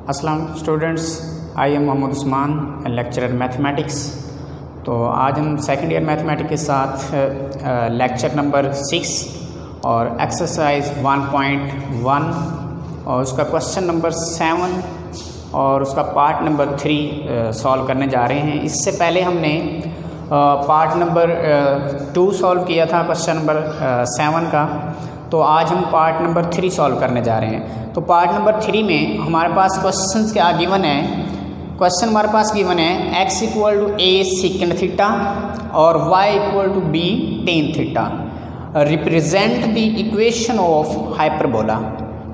अस्सलाम students, I am Mohammad Usman, lecturer mathematics. तो आज हम सेकेंड ईयर मैथमेटिक्स के साथ लेक्चर नंबर 6 और एक्सरसाइज 1.1 और उसका क्वेश्चन नंबर 7 और उसका पार्ट नंबर 3 सॉल्व करने जा रहे हैं। इससे पहले हमने पार्ट नंबर 2 सॉल्व किया था क्वेश्चन नंबर 7 का, तो आज हम पार्ट नंबर 3 सॉल्व करने जा रहे हैं। तो पार्ट नंबर 3 में हमारे पास क्वेश्चंस क्या गिवन है। क्वेश्चन हमारे पास गिवन है x equal to a secant theta और y equal to b tan theta. Represent the equation of hyperbola,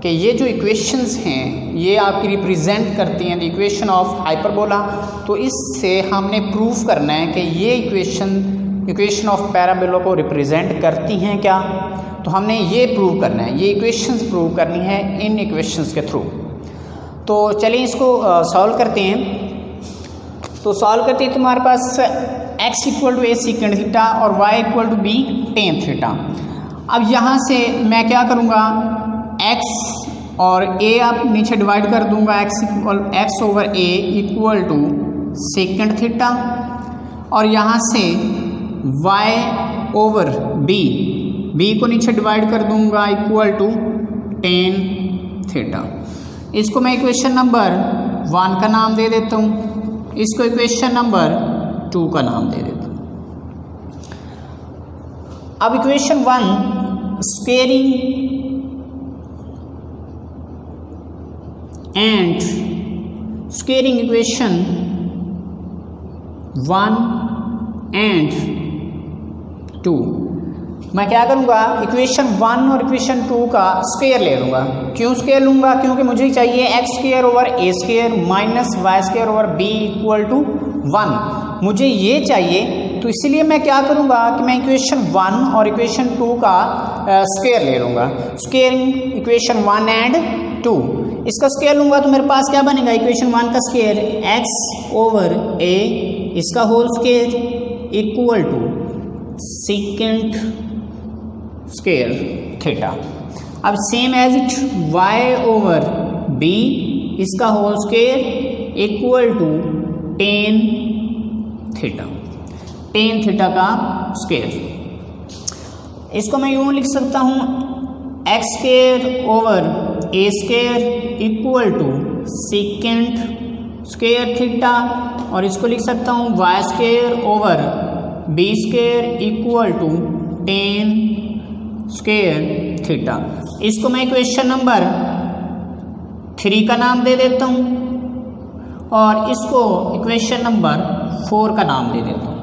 कि ये जो इक्वेशंस हैं ये आपकी रिप्रेजेंट करती हैं द इक्वेशन ऑफ हाइपरबोला। तो इससे हमने प्रूफ करना है कि ये इक्वेशन ऑफ पैराबोला को रिप्रेजेंट करती हैं क्या। तो हमने ये प्रूव करना है, ये इक्वेशंस प्रूव करनी है इन इक्वेशंस के थ्रू। तो चलिए इसको सॉल्व करते हैं। तो सॉल्व करते हैं, तुम्हारे पास x equal to a secant theta और y equal to b tan theta. अब यहाँ से मैं क्या करूँगा, x और a आप नीचे डिवाइड कर दूँगा, x over a equal to secant theta और यहाँ से y ओवर b को नीचे डिवाइड कर दूंगा इक्वल टू टेन थीटा। इसको मैं इक्वेशन नंबर 1 का नाम दे देता हूँ, इसको इक्वेशन नंबर 2 का नाम दे देता हूँ। अब equation 1 squaring and squaring equation 1 and 2, मैं क्या करूँगा, इक्वेशन 1 और इक्वेशन 2 का स्क्वायर ले लूँगा। क्यों स्क्वायर लूँगा, क्योंकि मुझे चाहिए x square over a square minus y square over b equal to 1, मुझे ये चाहिए। तो इसलिए मैं क्या करूँगा कि मैं इक्वेशन 1 और इक्वेशन 2 का स्क्वायर ले लूँगा। स्क्वायरिंग इक्वेशन 1 एंड 2, इसका स्क्वायर लूँगा तो मेरे पास क्या बनेगा, इक्वेशन 1 का स्क्वायर x ओवर a इसका whole square equal to second square theta. अब same as it y over b इसका whole square equal to tan theta का स्क्वायर। इसको मैं यूँ लिख सकता हूँ x square over a square equal to second square theta और इसको लिख सकता हूँ y square over b square equal to tan square theta. इसको मैं इक्वेशन नंबर 3 का नाम दे देता हूँ और इसको इक्वेशन नंबर 4 का नाम दे देता हूँ।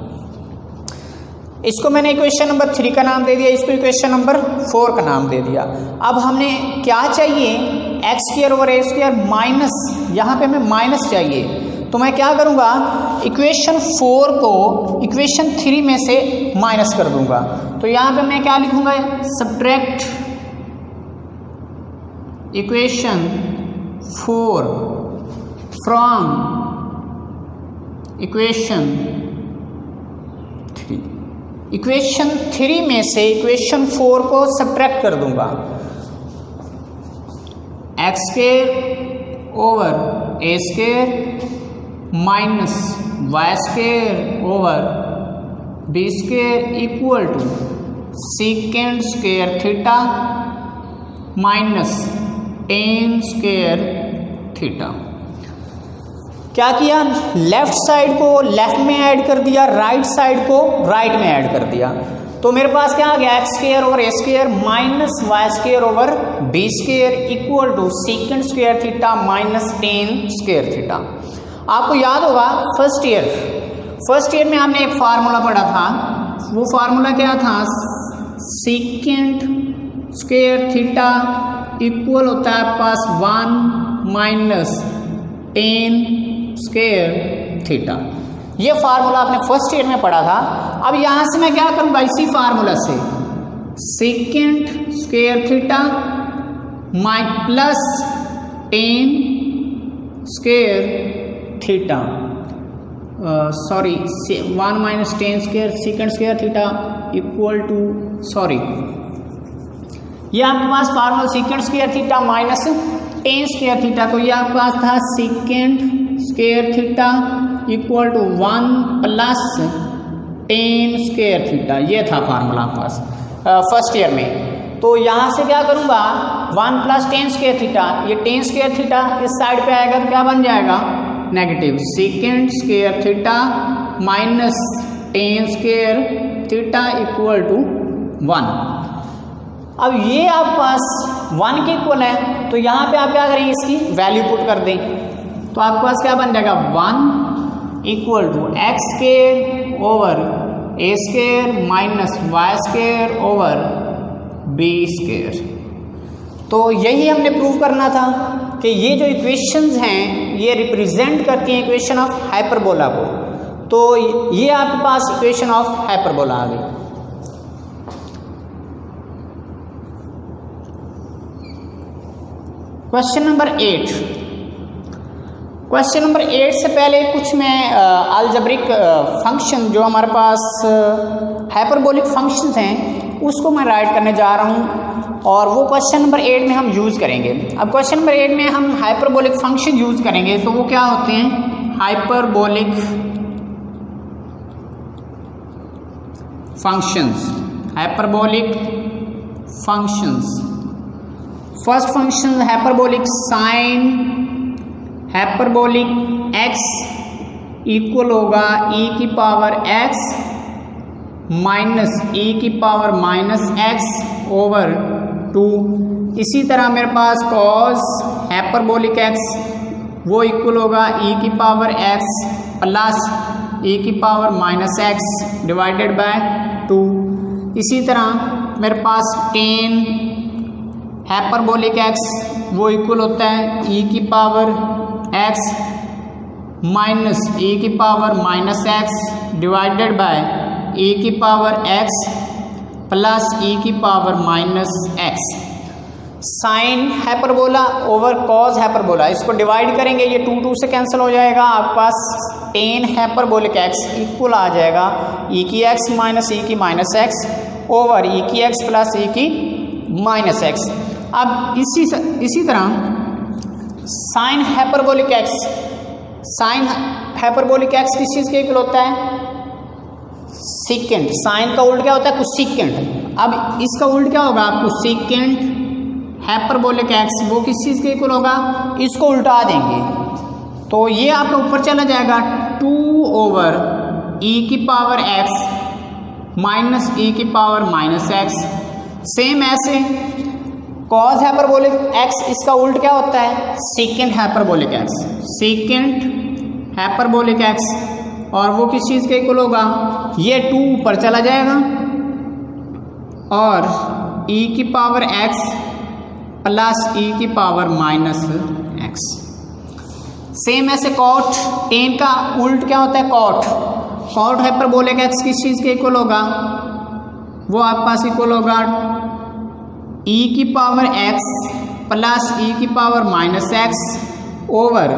इसको मैंने इक्वेशन नंबर 3 का नाम दे दिया, इसको इक्वेशन नंबर 4 का नाम दे दिया। अब हमने क्या चाहिए, x square over a square minus, यहाँ पे हमें माइनस चाहिए। तो मैं क्या करूँगा, इक्वेशन 4 को इक्वेशन 3 में से माइनस कर दूंगा। तो यहाँ पे मैं क्या लिखूँगा, subtract equation 4 from equation 3। Equation 3 में से इक्वेशन 4 को सब्ट्रैक्ट कर दूंगा। x square over a square minus y square over b square equal to second square theta minus tan square theta. क्या किया, लेफ्ट साइड को लेफ्ट में ऐड कर दिया, राइट साइड को राइट में ऐड कर दिया। तो मेरे पास क्या आ गया, x square over a square minus y square over b square equal to second square theta minus tan square theta. आपको याद होगा फर्स्ट ईयर में हमने एक फार्मूला पढ़ा था, वो फार्मूला क्या था, सेकेंड स्क्वायर थीटा इक्वल होता है पास 1 माइनस टेन स्क्वायर थीटा। ये फार्मूला आपने फर्स्ट ईयर में पढ़ा था। अब यहाँ से मैं क्या करूँगा, इसी फार्मूला से second square theta plus tan square theta, 1 minus tan square second square theta equal to, ये आपके पास formula second square theta minus tan square theta, तो ये आपके पास था second square theta equal to 1 plus tan square theta, ये था फार्मूला आपके पास फर्स्ट ईयर में। तो यहाँ से क्या करूँगा 1 प्लस टेन स्क्वायर थीटा, ये टेन स्क्वायर थीटा इस साइड पे आएगा तो क्या बन जाएगा negative secant square theta minus tan square theta equal to 1। अब ये आपके पास 1 के इक्वल है, तो यहाँ पे आप क्या करेंगे इसकी वैल्यू पुट कर दें, तो आपके पास क्या बन जाएगा 1 equal to X square over A square minus Y square over B square. तो यही हमने प्रूव करना था कि ये जो इक्वेशंस हैं ये रिप्रेजेंट करती हैं इक्वेशन ऑफ हाइपरबोला को। तो ये आपके पास इक्वेशन ऑफ हाइपरबोला आ गई। Question number 8। क्वेश्चन नंबर 8 से पहले कुछ मैं अलजेब्रिक फंक्शन जो हमारे पास हाइपरबोलिक फंक्शंस हैं उसको मैं राइट करने जा रहा हूं, और वो क्वेश्चन नंबर 8 में हम यूज़ करेंगे। अब क्वेश्चन नंबर 8 में हम हाइपरबोलिक फंक्शन यूज़ करेंगे, तो वो क्या होते हैं hyperbolic functions. Hyperbolic functions, first function hyperbolic sine hyperbolic X equal होगा e की पावर x माइनस e की पावर माइनस x ओवर 2। इसी तरह मेरे पास कॉस हाइपरबोलिक x वो इक्वल होगा e की पावर x प्लस e की power minus x divided bye 2। इसी तरह मेरे पास टेन हाइपरबोलिक x वो इक्वल होता है e की पावर x माइनस e की power minus x divided by e की पावर x प्लस e की power minus x। Sine hyperbola over cos hyperbola, इसको डिवाइड करेंगे ये 2 से कैंसिल हो जाएगा, आपके पास टेन हाइपरबोलिक x इक्वल आ जाएगा e की x माइनस e की माइनस x ओवर e की x प्लस e की माइनस x। अब इसी तरह sine hyperbolic x, sine hyperbolic x किस चीज़ के इक्वल होता है सेकेंड। साइन का उल्ट क्या होता है कोसेकेंड। अब इसका उल्ट क्या होगा आपको सेकेंड हाइपरबोलिक x वो किस चीज़ के इक्वल होगा, इसको उल्टा देंगे तो ये आपका ऊपर चला जाएगा 2 ओवर e की पावर x माइनस e की पावर माइनस x। सेम ऐसे कॉस हाइपरबोलिक x इसका उल्ट क्या होता है second hyperbolic x, secant hyperbolic x, और वो किस चीज़ के इक्वल होगा ये 2 ऊपर चला जाएगा और e की पावर x प्लस e की पावर माइनस x। सेम ऐसे कॉट, टेन का उल्ट क्या होता है कॉट, कॉट हाइपरबोलिक x किस चीज़ के इक्वल होगा वो आपके पास इक्वल होगा e की पावर x प्लस e की power minus x over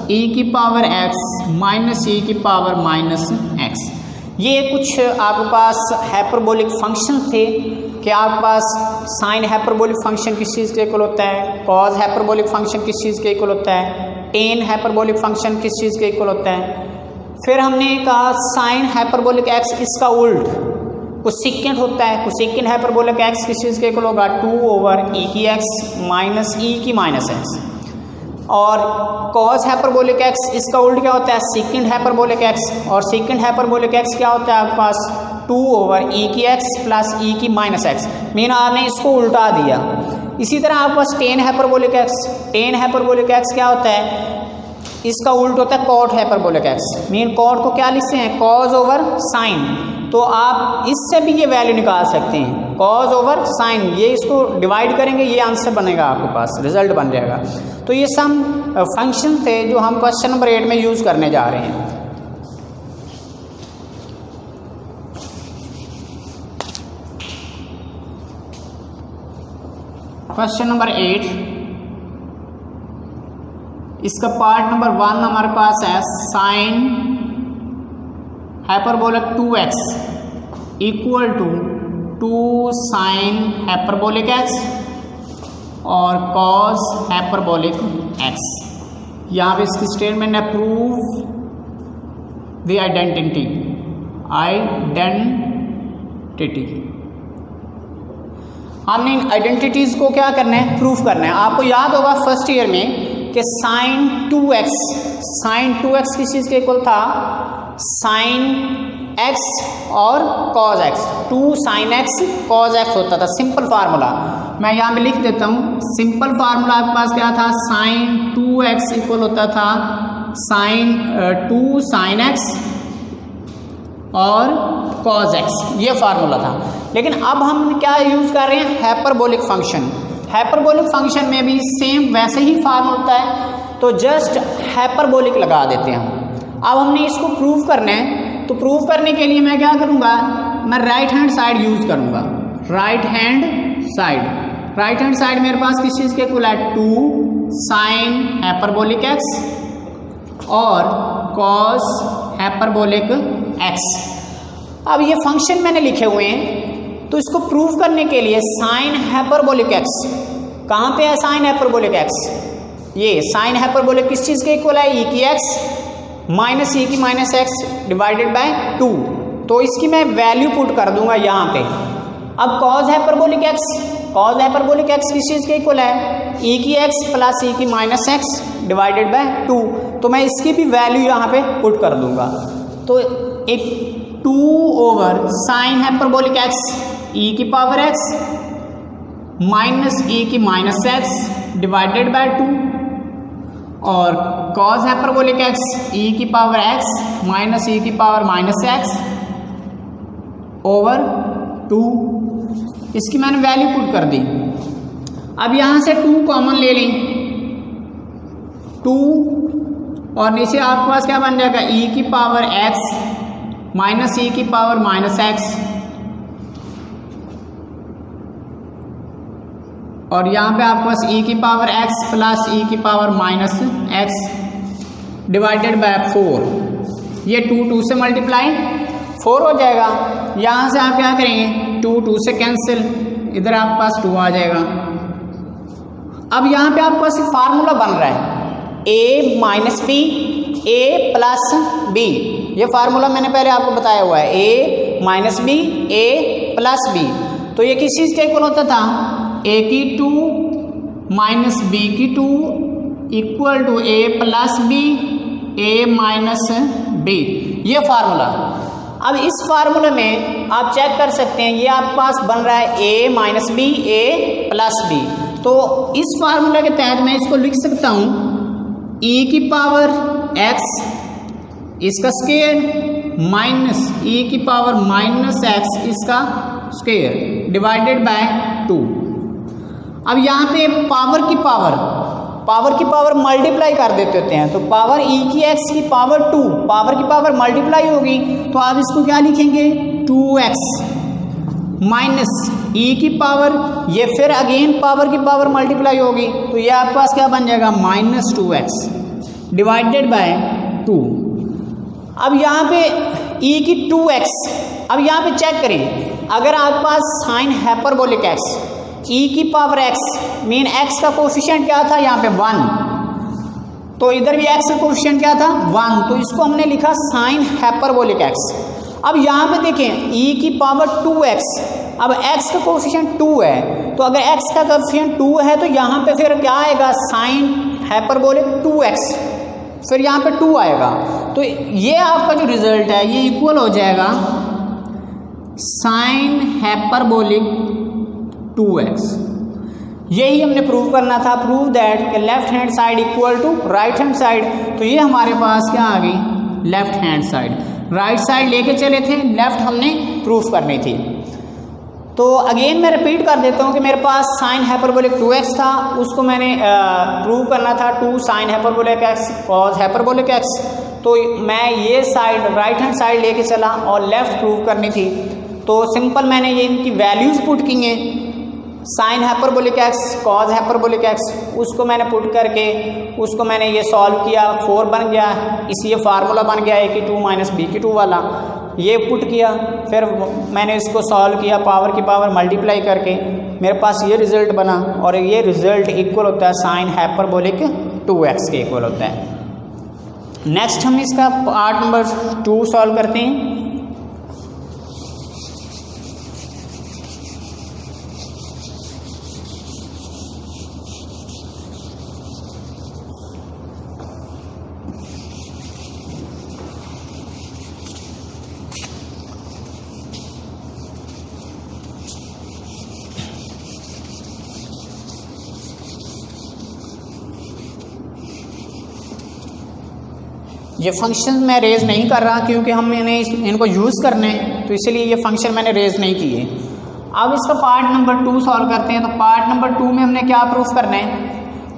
e की पावर x माइनस e की पावर माइनस x। ये कुछ आपके पास हाइपरबोलिक फंक्शन थे कि आपके पास साइन हाइपरबोलिक फंक्शन किस चीज़ के इक्वल होता है, कॉस हाइपरबोलिक फंक्शन किस चीज़ के इक्वल होता है, टेन हाइपरबोलिक फंक्शन किस चीज़ के इक्वल होता है। फिर हमने कहा साइन हाइपरबोलिक x इसका उल्ट कोसेकेंड होता है, कोसेकेंड हाइपरबोलिक x किस चीज़ के इक्वल होगा 2 ओवर e की x माइनस e की माइनस x। और कॉस हाइपरबोलिक x इसका उल्ट क्या होता है सेकेंड हाइपरबोलिक x, और सेकेंड हाइपरबोलिक x क्या होता है आपके पास 2 ओवर e की x प्लस e की माइनस x। मीन आपने इसको उल्टा दिया। इसी तरह आपके पास tan hyperbolic x, tan hyperbolic x क्या होता है इसका उल्ट होता है cot hyperbolic x। Mean cot को क्या लिखते हैं कॉस ओवर साइन, तो आप इससे भी ये वैल्यू निकाल सकते हैं कॉस ओवर साइन, ये इसको डिवाइड करेंगे ये आंसर बनेगा आपके पास, रिजल्ट बन जाएगा। तो ये सम फंक्शन थे जो हम क्वेश्चन नंबर 8 में यूज़ करने जा रहे हैं। क्वेश्चन नंबर 8 इसका पार्ट नंबर 1 हमारे पास है sine hyperbolic 2x equal to 2 sine hyperbolic x और कॉस हाइपरबोलिक एक्स। यहाँ पे इसकी स्टेटमेंट है प्रूव द आइडेंटिटी हमने इन आइडेंटिटीज़ को क्या करना है, प्रूफ करना है। आपको याद होगा फर्स्ट ईयर में कि साइन 2x किस चीज़ के इक्वल था, साइन x और cos x, 2 sine x cos x होता था, सिंपल फार्मूला। मैं यहाँ पे लिख देता हूँ, सिंपल फार्मूला आपके पास क्या था, साइन 2x इक्वल होता था साइन 2 साइन x और कॉज x, ये फार्मूला था। लेकिन अब हम क्या यूज़ कर रहे हैं, हाइपरबोलिक फंक्शन। हाइपरबोलिक फंक्शन में भी सेम वैसे ही फार्मूला होता है, तो जस्ट हाइपरबोलिक लगा देते हैं हम। अब हमने इसको प्रूव करना है, तो प्रूव करने के लिए मैं क्या करूँगा, मैं राइट हैंड साइड यूज़ करूँगा। राइट हैंड साइड मेरे पास किस चीज़ के इक्वल है, 2 साइन हाइपरबोलिक x और कॉस हाइपरबोलिक x। अब ये फंक्शन मैंने लिखे हुए हैं, तो इसको प्रूव करने के लिए साइन हाइपरबोलिक x, कहाँ पे है साइन हाइपरबोलिक x, ये साइन हाइपरबोलिक किस चीज़ के इक्वल है, e की x माइनस e की माइनस x डिवाइडेड बाय 2। तो इसकी मैं वैल्यू पुट कर दूंगा यहाँ पे। अब कॉज हाइपरबोलिक x किस चीज़ के इक्वल है, e की x प्लस e की माइनस x डिवाइडेड बाय 2। तो मैं इसकी भी वैल्यू यहाँ पे पुट कर दूंगा। तो एक 2 over sign hyperbolic x e की पावर x माइनस e की माइनस x डिवाइडेड बाय 2 और कॉज हाइपरबोलिक x e की पावर x माइनस e की पावर माइनस x ओवर 2। इसकी मैंने वैल्यू पुट कर दी। अब यहाँ से 2 कॉमन ले लें, 2 और नीचे आपके पास क्या बन जाएगा, e की पावर x माइनस e की पावर माइनस x और यहाँ पे आपके पास e की पावर x प्लस e की power minus x divided bye 4। ये 2 से मल्टीप्लाई 4 हो जाएगा। यहाँ से आप क्या करेंगे, 2 से कैंसिल, इधर आपके पास 2 आ जाएगा। अब यहाँ पे आपके पास फार्मूला बन रहा है a minus B a plus B. ये फार्मूला मैंने पहले आपको बताया हुआ है, a minus B a plus B. तो ये किस चीज़ के इक्वल होता था, a की 2 माइनस b की 2 equal to a plus B a minus b, ये फार्मूला। अब इस फार्मूले में आप चेक कर सकते हैं, ये आपके पास बन रहा है a minus B a plus B. तो इस फार्मूले के तहत मैं इसको लिख सकता हूँ e की पावर x इसका स्क्वायर माइनस e की पावर माइनस x इसका स्क्वायर डिवाइडेड बाय 2। अब यहाँ पे पावर की पावर मल्टीप्लाई कर देते होते हैं, तो पावर e की x की पावर 2, पावर की पावर मल्टीप्लाई होगी, तो आप इसको क्या लिखेंगे, 2x माइनस e की पावर, ये फिर अगेन पावर की पावर मल्टीप्लाई होगी, तो ये आपके पास क्या बन जाएगा, माइनस 2x डिवाइडेड बाय 2। अब यहाँ पे e की 2x, अब यहाँ पे चेक करें, अगर आपके पास साइन हाइपरबोलिक x e की पावर x मीन x का कोफिशिएंट क्या था, यहाँ पे 1, तो इधर भी x का कोफिशिएंट क्या था 1, तो इसको हमने लिखा साइन हाइपरबोलिक x। अब यहाँ पे देखें e की पावर 2x, अब x का कोफिशिएंट 2 है, तो अगर x का कोफिशिएंट 2 है तो यहाँ पे फिर क्या आएगा, साइन हाइपरबोलिक 2x, फिर यहाँ पे 2 आएगा। तो ये आपका जो रिजल्ट है ये इक्वल हो जाएगा साइन हाइपरबोलिक 2x। यही हमने प्रूव करना था, prove that left hand side equal to right hand side. तो ये हमारे पास क्या आ गई, left hand side. Right side लेके चले थे, लेफ्ट हमने प्रूफ करनी थी। तो अगेन मैं रिपीट कर देता हूँ कि मेरे पास साइन हाइपरबोलिक 2x था, उसको मैंने प्रूव करना था 2 sine hyperbolic x cos hyperbolic x। तो मैं ये साइड राइट हैंड साइड लेके चला और लेफ्ट प्रूव करनी थी, तो सिंपल मैंने ये इनकी वैल्यूज़ पुट की हैं, sign hyperbolic x cos hyperbolic x, उसको मैंने पुट करके उसको मैंने ये सॉल्व किया, 4 बन गया, इसलिए फार्मूला बन गया a की 2 माइनस b की 2 वाला, ये पुट किया, फिर मैंने इसको सॉल्व किया पावर की पावर मल्टीप्लाई करके, मेरे पास ये रिजल्ट बना और ये रिजल्ट इक्वल होता है साइन हाइपरबोलिक 2x के इक्वल होता है। नेक्स्ट हम इसका पार्ट नंबर 2 सॉल्व करते हैं। ये फंक्शन मैं रेज नहीं कर रहा क्योंकि हम इनको यूज़ करने हैं, तो इसलिए ये फंक्शन मैंने रेज नहीं किए। अब इसका पार्ट नंबर 2 सॉल्व करते हैं। तो पार्ट नंबर 2 में हमने क्या प्रूफ करना है?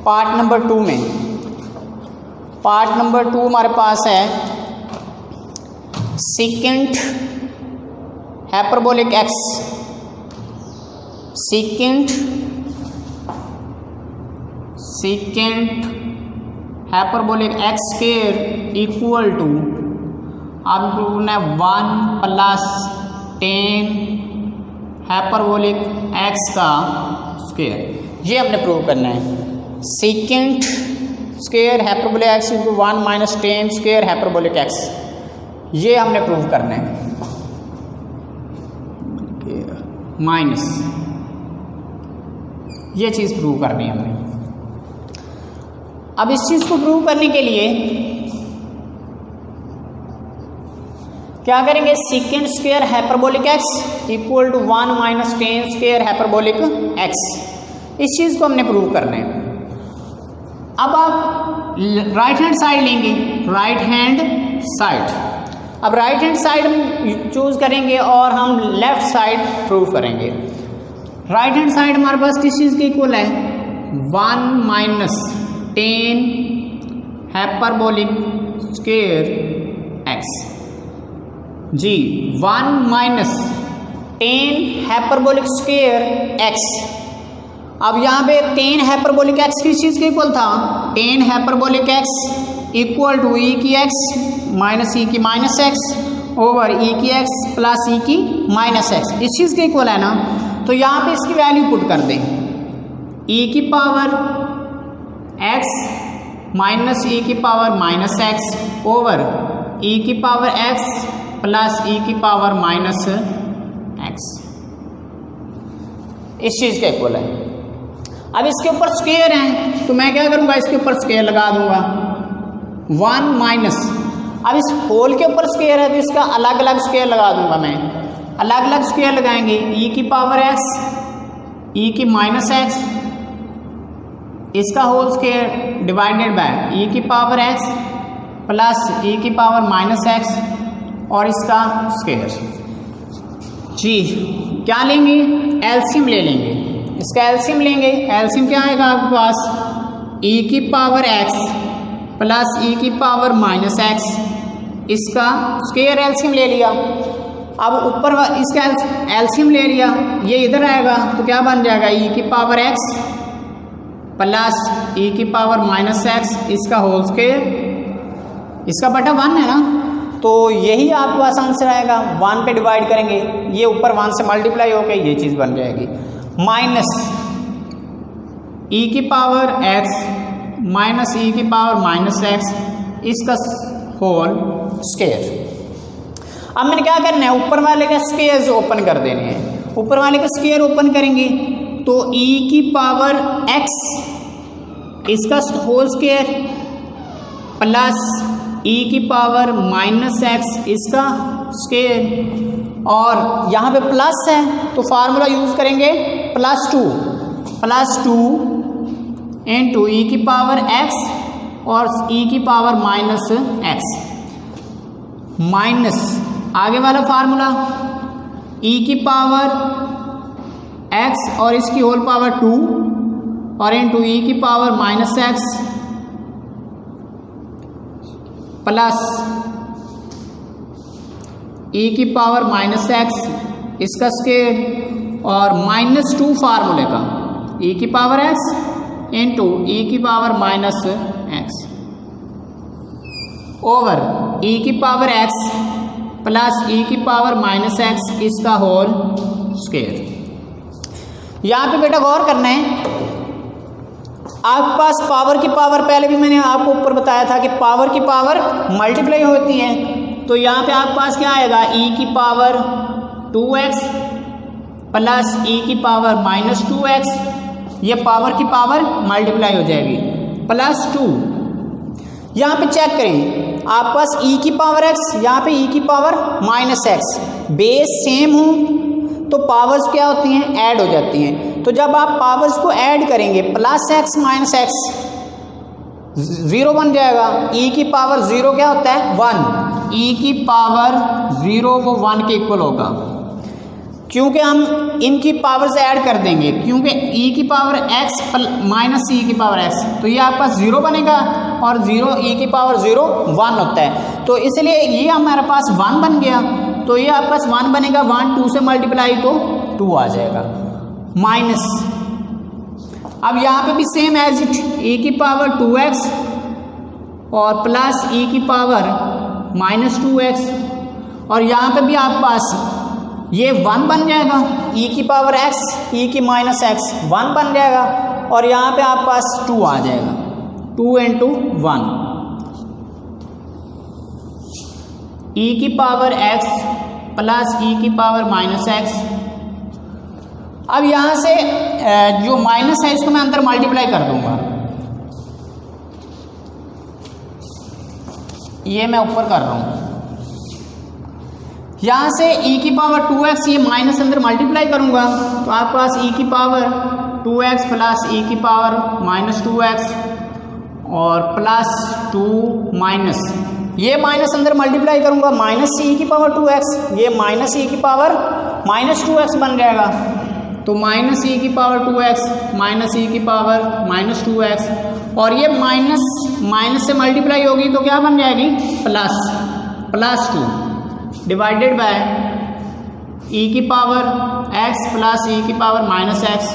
पार्ट नंबर 2 हमारे पास है second hyperbolic x, secant hyperbolic x square equal to आप प्रूव है 1 प्लस 10 हाइपरबोलिक x का स्क्वायर। ये हमने प्रूव करना है। Secant square hyperbolic x equal 1 minus 10 square hyperbolic x, ये हमने प्रूव करना है। माइनस ये चीज़ प्रूव करनी है हमने। अब इस चीज़ को प्रूव करने के लिए क्या करेंगे? Secant square hyperbolic x equal to 1 minus 10 square hyperbolic x, इस चीज़ को हमने प्रूव करना है। अब आप राइट हैंड साइड लेंगे, राइट हैंड साइड। अब राइट हैंड साइड हम चूज करेंगे और हम लेफ्ट साइड प्रूव करेंगे। राइट हैंड साइड हमारे पास किस चीज़ के इक्वल है? 1 माइनस 10 हाइपरबोलिक स्क्वायर x जी, 1 माइनस 10 हाइपरबोलिक स्क्वायर x। अब यहाँ पे 10 हाइपरबोलिक x किस चीज़ के इक्वल था? 10 hyperbolic x equal to e की x माइनस e की माइनस x ओवर e की x प्लस e की माइनस x, इस चीज़ के इक्वल है ना। तो यहाँ पे इसकी वैल्यू पुट कर दें, e की पावर x माइनस e की power minus x over e की पावर x प्लस e की पावर माइनस x, इस चीज़ के इक्वल है। अब इसके ऊपर स्क्वायर है तो मैं क्या करूँगा? इसके ऊपर स्क्वायर लगा दूंगा 1 माइनस, अब इस होल के ऊपर स्क्वायर है तो इसका अलग अलग स्क्वायर लगा दूंगा मैं। अलग अलग स्क्वायर लगाएंगे, e की पावर x, e की माइनस x, इसका whole square divided by e की पावर x प्लस e की पावर माइनस x और इसका स्क्वायर जी। क्या लेंगे? एलसीएम ले लेंगे। इसका एलसीएम लेंगे। एलसीएम क्या आएगा आपके पास? e की पावर x प्लस e की पावर माइनस x, इसका स्क्वायर एलसीएम ले लिया। अब ऊपर इसका एलसीएम ले लिया, ये इधर आएगा तो क्या बन जाएगा? e की पावर x प्लस e की पावर माइनस x, इसका होल स्क्वायर, इसका बटा 1 है ना, तो यही आपके पास आंसर आएगा। 1 पे डिवाइड करेंगे, ये ऊपर 1 से मल्टीप्लाई होकर ये चीज़ बन जाएगी। माइनस e की पावर x माइनस e की पावर माइनस x, इसका होल स्क्वायर। अब मैंने क्या करना है? ऊपर वाले का स्क्वायर ओपन कर देने हैं। ऊपर वाले का स्क्वायर ओपन करेंगे तो e की पावर x, इसका होल स्क्वायर प्लस e की पावर माइनस x, इसका स्क्वायर, और यहाँ पे प्लस है तो फार्मूला यूज करेंगे प्लस 2 इंटू e की पावर x और e की पावर माइनस x, माइनस आगे वाला फार्मूला e की पावर x और इसकी होल पावर 2 और इंटू e की power minus x plus e की पावर माइनस x, इसका स्क्वायर, और माइनस 2 फार्मूले का e की पावर x इंटू e की power minus x over e की पावर x प्लस e की पावर माइनस x, इसका होल स्क्वायर। यहाँ पे बेटा गौर करना है, आपके पास पावर की पावर, पहले भी मैंने आपको ऊपर बताया था कि पावर की पावर मल्टीप्लाई होती है, तो यहाँ पे आपके पास क्या आएगा, e की पावर 2x प्लस e की पावर माइनस 2x, ये पावर की पावर मल्टीप्लाई हो जाएगी, प्लस 2। यहाँ पे चेक करें, आपके पास e की पावर x, यहाँ पे e की power minus x, base same हो तो पावर्स क्या होती हैं, ऐड हो जाती हैं। तो जब आप पावर्स को ऐड करेंगे, प्लस x माइनस x 0 बन जाएगा, e की पावर 0 क्या होता है, 1, e की पावर 0 वो 1 के इक्वल होगा, क्योंकि हम इनकी पावर्स ऐड कर देंगे, क्योंकि e की पावर x माइनस e की पावर x, तो ये आपके पास 0 बनेगा, और 0 e की पावर 0 1 होता है, तो इसलिए ये हमारे पास 1 बन गया, तो ये आपके पास 1 बनेगा, 1 2 से मल्टीप्लाई तो 2 आ जाएगा, माइनस। अब यहाँ पे भी सेम एज इट, e की पावर 2x और प्लस e की पावर माइनस 2x, और यहाँ पे भी आपके पास ये 1 बन जाएगा, e की पावर x, e की माइनस x 1 बन जाएगा, और यहाँ पे आपके पास 2 आ जाएगा, 2 इंटू 1, e की पावर x प्लस e की पावर माइनस x। अब यहाँ से जो माइनस है इसको मैं अंदर मल्टीप्लाई कर दूंगा, ये मैं ऊपर कर रहा हूँ, यहाँ से e की पावर 2x, ये माइनस अंदर मल्टीप्लाई करूंगा, तो आपके पास e की पावर 2x प्लस e की पावर माइनस 2x और प्लस 2 माइनस, ये माइनस अंदर मल्टीप्लाई करूंगा, माइनस e की पावर 2x, ये माइनस e की पावर माइनस 2x बन जाएगा, तो माइनस e की पावर 2x माइनस e की पावर माइनस 2x, और ये माइनस माइनस से मल्टीप्लाई होगी तो क्या बन जाएगी, प्लस 2 डिवाइडेड बाय e की पावर x प्लस e की पावर माइनस x,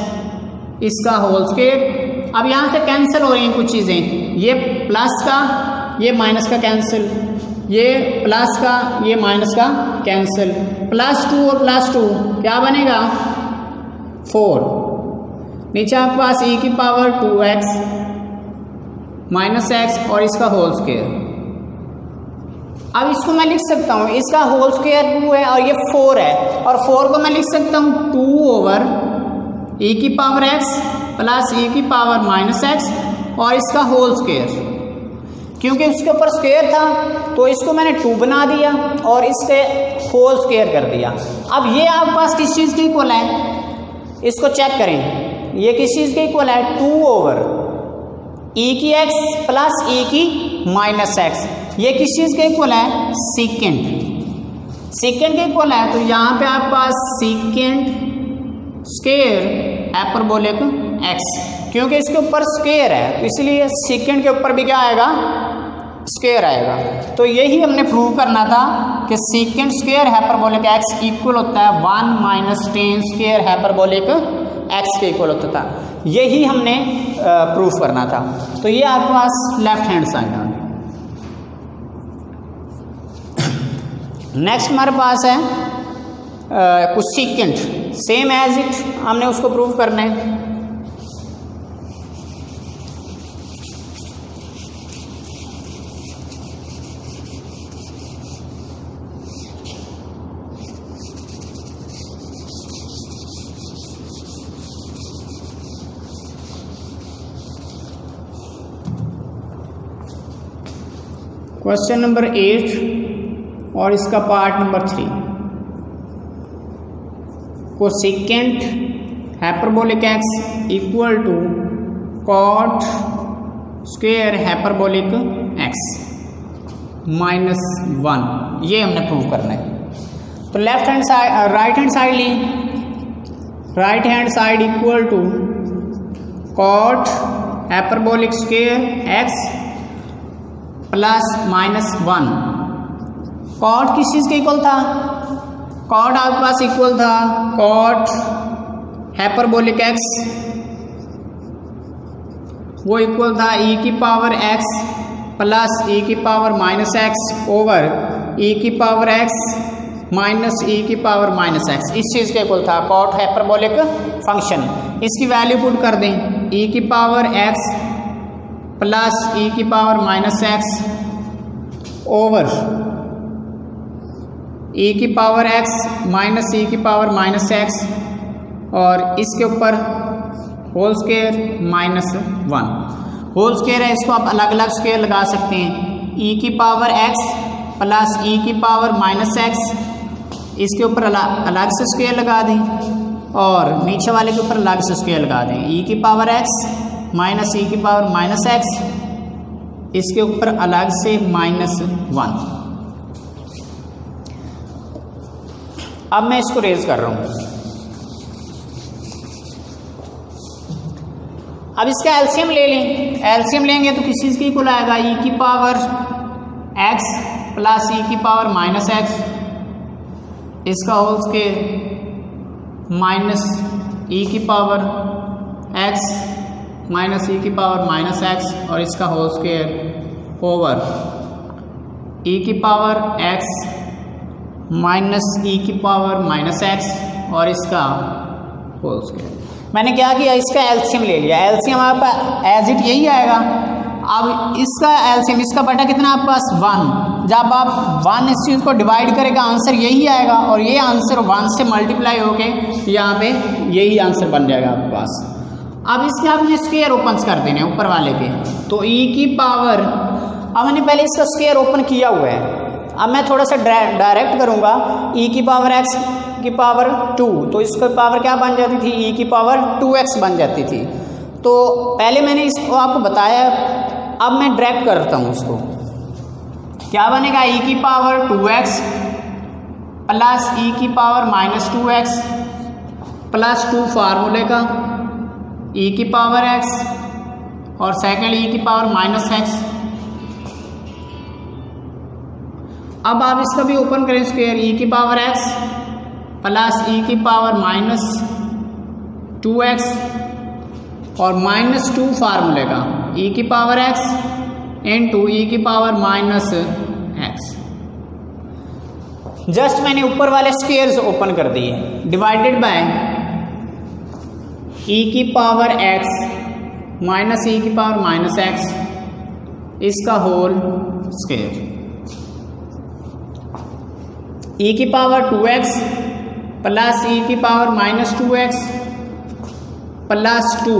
इसका होल स्क्वायर। अब यहाँ से कैंसिल हो रही हैं कुछ चीज़ें, ये प्लस का ये माइनस का कैंसिल, ये प्लस का ये माइनस का कैंसिल, प्लस 2 और प्लस 2 क्या बनेगा, 4, नीचे आपके पास e की पावर 2x माइनस x और इसका होल स्क्वायर। अब इसको मैं लिख सकता हूँ, इसका होल स्क्वायर 2 है और ये 4 है, और 4 को मैं लिख सकता हूँ 2 ओवर e की पावर x प्लस e की पावर माइनस x और इसका होल स्क्वायर, क्योंकि इसके ऊपर स्क्वायर था तो इसको मैंने 2 बना दिया और इसके होल स्क्वायर कर दिया। अब ये आपके पास किस चीज़ के इक्वल है, इसको चेक करें, ये किस चीज़ के इक्वल है, 2 ओवर e की x प्लस e की माइनस x, ये किस चीज़ के इक्वल है, सेकेंड के इक्वल है, तो यहाँ पे आपके पास सेकेंड स्क्वायर हाइपरबोलिक x, क्योंकि इसके ऊपर स्क्वायर है तो इसलिए सेकेंड के ऊपर भी क्या आएगा, स्क्वायर आएगा। तो यही हमने प्रूव करना था कि second square hyperbolic x equal होता है 1 minus tan square hyperbolic x के इक्वल होता था, यही हमने प्रूफ करना था। तो ये आपके पास लेफ्ट हैंड साइड आ गया। नेक्स्ट हमारे पास है कुछ सेकेंड, सेम एज इट हमने उसको प्रूव करना है। क्वेश्चन नंबर 8 और इसका पार्ट नंबर 3, को secant hyperbolic x equal to cot square hyperbolic x minus 1, ये हमने प्रूव करना है। तो left hand side right hand side ली, right hand side equal to cot hyperbolic square x plus minus 1। Cot किस चीज़ के इक्वल था, कॉट आपके पास इक्वल था कॉट हाइपरबोलिक x, वो इक्वल था e की पावर x प्लस e की power minus x over e की पावर x माइनस ई की पावर माइनस एक्स, इस चीज़ के इक्वल था कॉट हाइपरबोलिक फंक्शन। इसकी वैल्यू पुट कर दें, ई की पावर एक्स प्लस ई की पावर माइनस एक्स ओवर ई की पावर एक्स माइनस ई की पावर माइनस एक्स, और इसके ऊपर whole square minus 1। Whole square है, इसको आप अलग अलग स्क्वायर लगा सकते हैं। ई की पावर एक्स प्लस ई की पावर माइनस एक्स, इसके ऊपर अलग से स्क्वायर लगा दें, और नीचे वाले के ऊपर अलग से स्क्वायर लगा दें। ई की पावर एक्स माइनस ई की पावर माइनस एक्स, इसके ऊपर अलग से माइनस 1। अब मैं इसको रेज कर रहा हूँ। अब इसका एलसीएम ले लें। एलसीएम लेंगे तो किस चीज़ की इक्वल आएगा, ई की पावर एक्स प्लस ई की पावर माइनस एक्स, इसका होल स्क्वायर माइनस ई की पावर एक्स माइनस ई की पावर माइनस एक्स, और इसका होल स्क्वायर ओवर ई की पावर एक्स माइनस ई की पावर माइनस एक्स, और इसका होल स्क्वायर। मैंने क्या किया, इसका एलसीएम ले लिया। एलसीएम आपका एज इट यही आएगा। अब इसका एलसीएम, इसका बटा कितना आपके पास 1। जब आप 1 इस चीज़ को डिवाइड करेगा आंसर यही आएगा, और ये आंसर 1 से मल्टीप्लाई होके यहाँ पे यही आंसर बन जाएगा आपके पास। अब इसके आपने स्क्वायर ओपन कर देने ऊपर वाले के, तो ई की पावर, अब मैंने पहले इसका स्क्वायर ओपन किया हुआ है। अब मैं थोड़ा सा डायरेक्ट करूँगा, ई की पावर एक्स की पावर 2, तो इसका पावर क्या बन जाती थी, ई की पावर 2x बन जाती थी। तो पहले मैंने इसको आपको बताया, अब मैं डायरेक्ट करता हूँ उसको। क्या बनेगा, ई की पावर 2x प्लस ई की पावर माइनस 2x प्लस 2 फार्मूले का ई की पावर x, और सेकंड ई की पावर माइनस x। अब आप इसका भी ओपन करें स्क्वायर, ई की पावर x प्लस ई की पावर माइनस 2x, और माइनस 2 फार्मूले का ई की पावर x इंटू ई की पावर माइनस x। जस्ट मैंने ऊपर वाले स्क्वायर्स ओपन कर दिए, डिवाइडेड बाय ई की पावर x माइनस ई की पावर माइनस x, इसका होल स्क्वायर। ई की पावर 2x प्लस ई की पावर माइनस 2x प्लस 2।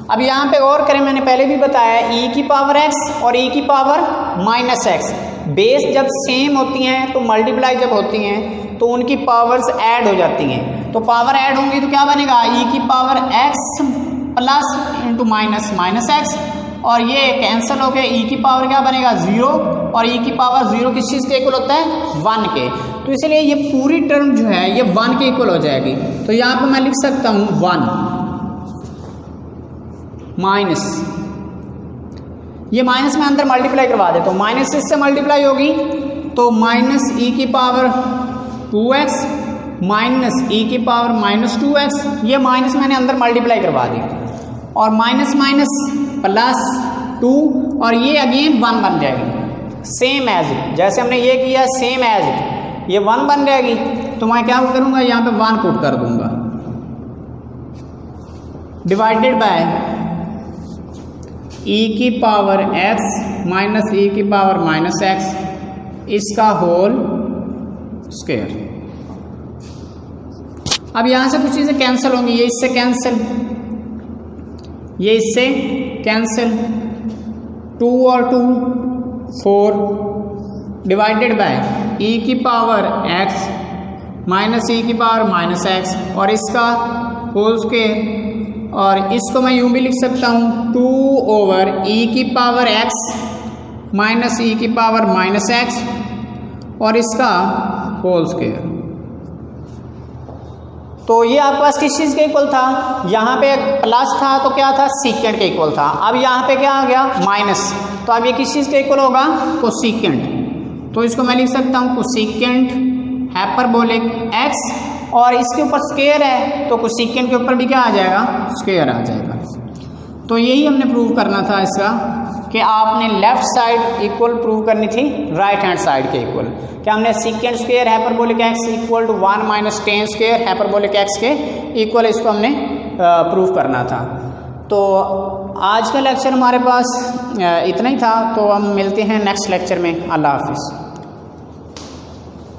अब यहाँ पे और करें, मैंने पहले भी बताया ई की पावर x और ई की पावर माइनस x, बेस जब सेम होती हैं तो मल्टीप्लाई जब होती हैं तो उनकी पावर्स ऐड हो जाती हैं। तो पावर ऐड होंगी तो क्या बनेगा, ई की power x plus into minus minus x, और ये कैंसिल हो गए, ई की पावर क्या बनेगा 0, और ई की पावर 0 किस चीज़ के इक्वल होता है 1 के। तो इसलिए ये पूरी टर्म जो है ये 1 के इक्वल हो जाएगी। तो यहाँ पे मैं लिख सकता हूँ 1 माइनस, ये माइनस में अंदर मल्टीप्लाई करवा देता हूँ, माइनस इससे मल्टीप्लाई होगी तो माइनस ई की पावर 2x माइनस ई की पावर माइनस 2x, ये माइनस मैंने अंदर मल्टीप्लाई करवा दी, और माइनस माइनस प्लस 2, और ये अगेन 1 बन जाएगी सेम एज इट, जैसे हमने ये किया सेम एज इट, ये 1 बन जाएगी। तो मैं क्या करूँगा, यहाँ पे 1 पुट कर दूंगा, डिवाइडेड बाय ई की पावर x माइनस ई की पावर माइनस x, इसका होल स्क्वायर। अब यहाँ से कुछ चीज़ें कैंसिल होंगी, ये इससे कैंसिल, ये इससे कैंसिल, 2 और 2 4, डिवाइडेड बाय ई की पावर x माइनस ई की पावर माइनस x, और इसका होल स्क्वायर, और इसको मैं यूं भी लिख सकता हूँ 2 ओवर ई की पावर x माइनस ई की पावर माइनस x, और इसका होल स्क्वायर। तो ये आपके पास किस चीज़ के इक्वल था, यहाँ पे प्लस था तो क्या था सीकेंट के इक्वल था। अब यहाँ पे क्या आ गया माइनस, तो अब ये किस चीज़ के इक्वल होगा कोसेकेंट। तो इसको मैं लिख सकता हूँ कोसेकेंट हाइपरबोलिक x, और इसके ऊपर स्क्वायर है तो कोसेकेंट के ऊपर भी क्या आ जाएगा स्क्वायर आ जाएगा। तो यही हमने प्रूव करना था इसका कि आपने लेफ्ट साइड इक्वल प्रूव करनी थी राइट हैंड साइड के इक्वल। क्या हमने secant square hyperbolic X equal to 1 minus tan square hyperbolic X के इक्वल इसको हमने प्रूव करना था। तो आज का लेक्चर हमारे पास इतना ही था, तो हम मिलते हैं नेक्स्ट लेक्चर में। अल्लाह हाफिज़।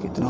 कितना